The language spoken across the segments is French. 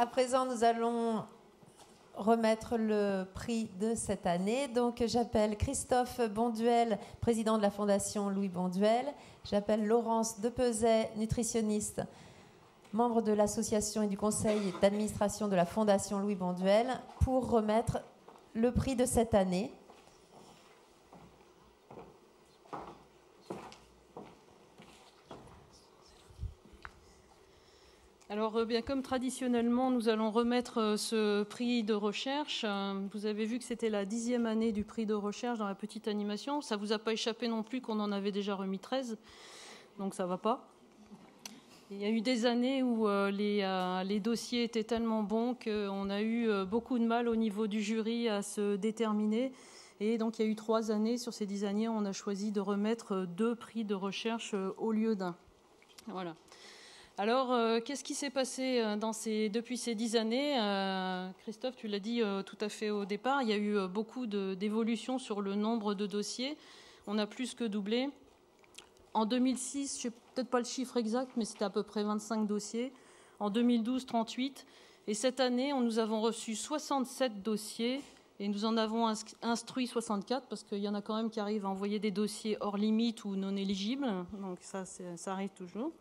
À présent, nous allons remettre le prix de cette année. Donc, j'appelle Christophe Bonduel, président de la Fondation Louis Bonduel. J'appelle Laurence Depezet, nutritionniste, membre de l'association et du conseil d'administration de la Fondation Louis Bonduel, pour remettre le prix de cette année. Alors, bien comme traditionnellement, nous allons remettre ce prix de recherche. Vous avez vu que c'était la 10e année du prix de recherche dans la petite animation. Ça ne vous a pas échappé non plus qu'on en avait déjà remis 13, donc ça ne va pas. Il y a eu des années où les dossiers étaient tellement bons qu'on a eu beaucoup de mal au niveau du jury à se déterminer. Et donc, il y a eu 3 années. Sur ces 10 années, on a choisi de remettre 2 prix de recherche au lieu d'un. Voilà. Alors, qu'est-ce qui s'est passé depuis ces 10 années Christophe, tu l'as dit tout à fait au départ, il y a eu beaucoup d'évolutions sur le nombre de dossiers. On a plus que doublé. En 2006, je ne sais peut-être pas le chiffre exact, mais c'était à peu près 25 dossiers. En 2012, 38. Et cette année, nous avons reçu 67 dossiers et nous en avons instruit 64 parce qu'il y en a quand même qui arrivent à envoyer des dossiers hors limite ou non éligibles. Donc ça arrive toujours.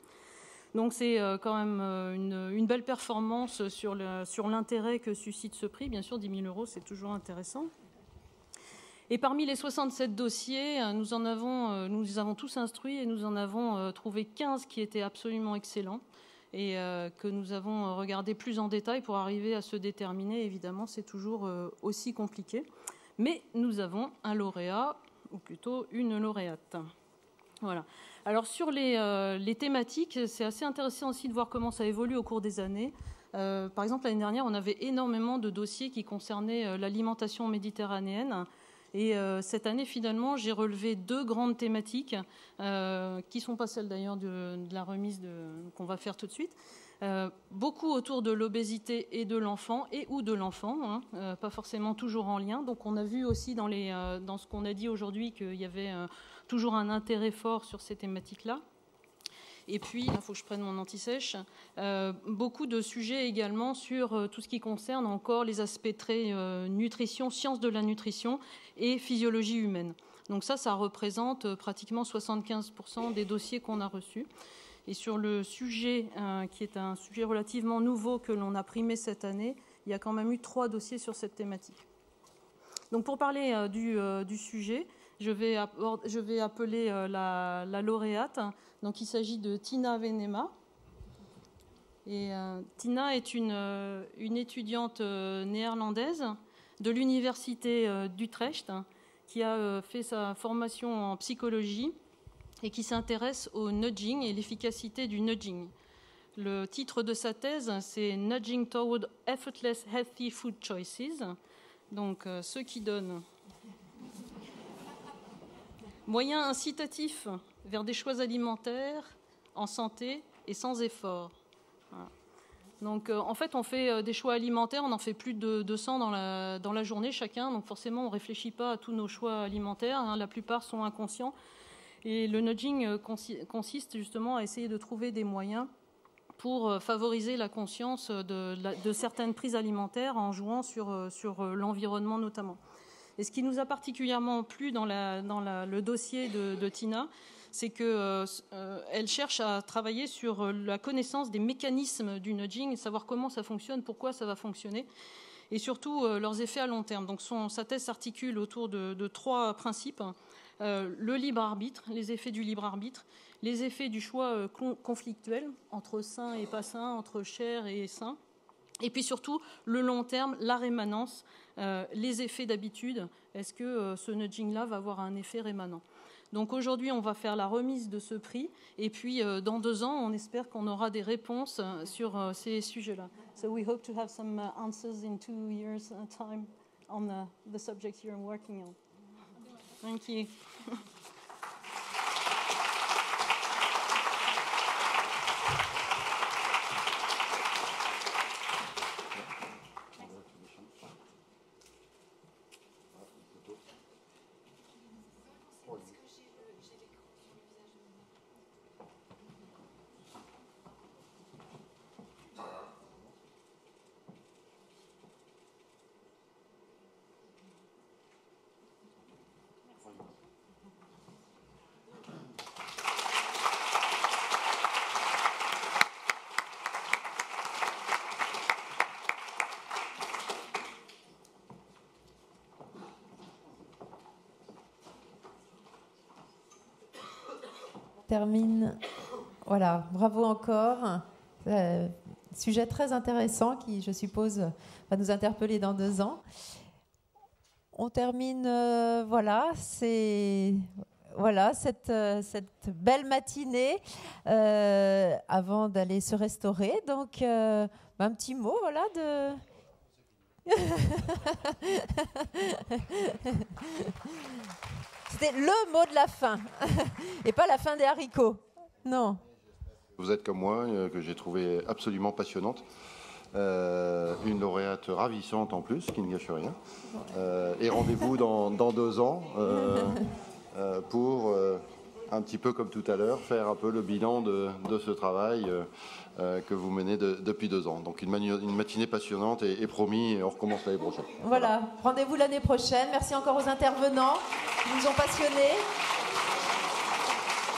Donc c'est quand même une belle performance sur l'intérêt que suscite ce prix. Bien sûr, 10 000 €, c'est toujours intéressant. Et parmi les 67 dossiers, nous avons tous instruit et nous en avons trouvé 15 qui étaient absolument excellents et que nous avons regardé plus en détail pour arriver à se déterminer. Évidemment, c'est toujours aussi compliqué. Mais nous avons un lauréat, ou plutôt une lauréate. Voilà. Alors sur les thématiques, c'est assez intéressant aussi de voir comment ça évolue au cours des années. Par exemple, l'année dernière, on avait énormément de dossiers qui concernaient l'alimentation méditerranéenne. Et cette année, finalement, j'ai relevé 2 grandes thématiques, qui ne sont pas celles d'ailleurs de la remise qu'on va faire tout de suite. Beaucoup autour de l'obésité et de l'enfant, et ou de l'enfant, pas forcément toujours en lien. Donc on a vu aussi dans ce qu'on a dit aujourd'hui qu'il y avait toujours un intérêt fort sur ces thématiques-là. Et puis, il faut que je prenne mon anti-sèche, beaucoup de sujets également sur tout ce qui concerne encore les aspects très nutrition, sciences de la nutrition et physiologie humaine. Donc ça représente pratiquement 75% des dossiers qu'on a reçus. Et sur le sujet, qui est un sujet relativement nouveau que l'on a primé cette année, il y a quand même eu 3 dossiers sur cette thématique. Donc pour parler du sujet, je vais appeler la lauréate. Donc il s'agit de Tina Venema. Et Tina est une étudiante néerlandaise de l'université d'Utrecht qui a fait sa formation en psychologie et qui s'intéresse au nudging et l'efficacité du nudging. Le titre de sa thèse, c'est « Nudging Toward Effortless Healthy Food Choices ». Donc, ce qui donne moyens incitatifs vers des choix alimentaires en santé et sans effort. Voilà. Donc, en fait, on fait des choix alimentaires, on en fait plus de 200 dans la journée chacun. Donc, forcément, on ne réfléchit pas à tous nos choix alimentaires. La plupart sont inconscients. Et le nudging consiste justement à essayer de trouver des moyens pour favoriser la conscience de certaines prises alimentaires en jouant sur l'environnement notamment. Et ce qui nous a particulièrement plu dans le dossier de Tina, c'est qu'elle cherche à travailler sur la connaissance des mécanismes du nudging, savoir comment ça fonctionne, pourquoi ça va fonctionner, et surtout leurs effets à long terme. Donc sa thèse s'articule autour de 3 principes. Le libre arbitre, les effets du libre arbitre, les effets du choix conflictuel entre sain et pas sain, entre chair et sain, et puis surtout le long terme, la rémanence, les effets d'habitude. Est-ce que ce nudging-là va avoir un effet rémanent? Donc aujourd'hui, on va faire la remise de ce prix, et puis dans 2 ans, on espère qu'on aura des réponses sur ces sujets-là. So we hope to have some answers in 2 years' time on the subject you're working on. Thank you. termine. Voilà, bravo encore. Sujet très intéressant qui, je suppose, va nous interpeller dans 2 ans. On termine, cette belle matinée avant d'aller se restaurer. Donc, un petit mot, de... C'était le mot de la fin et pas la fin des haricots. Non. Vous êtes comme moi, que j'ai trouvé absolument passionnante. Une lauréate ravissante en plus, qui ne gâche rien. Et rendez-vous dans 2 ans pour, un petit peu comme tout à l'heure, faire un peu le bilan de ce travail que vous menez depuis 2 ans. Donc une matinée passionnante et promis, on recommence l'année prochaine. Voilà, rendez-vous l'année prochaine. Merci encore aux intervenants qui nous ont passionnés.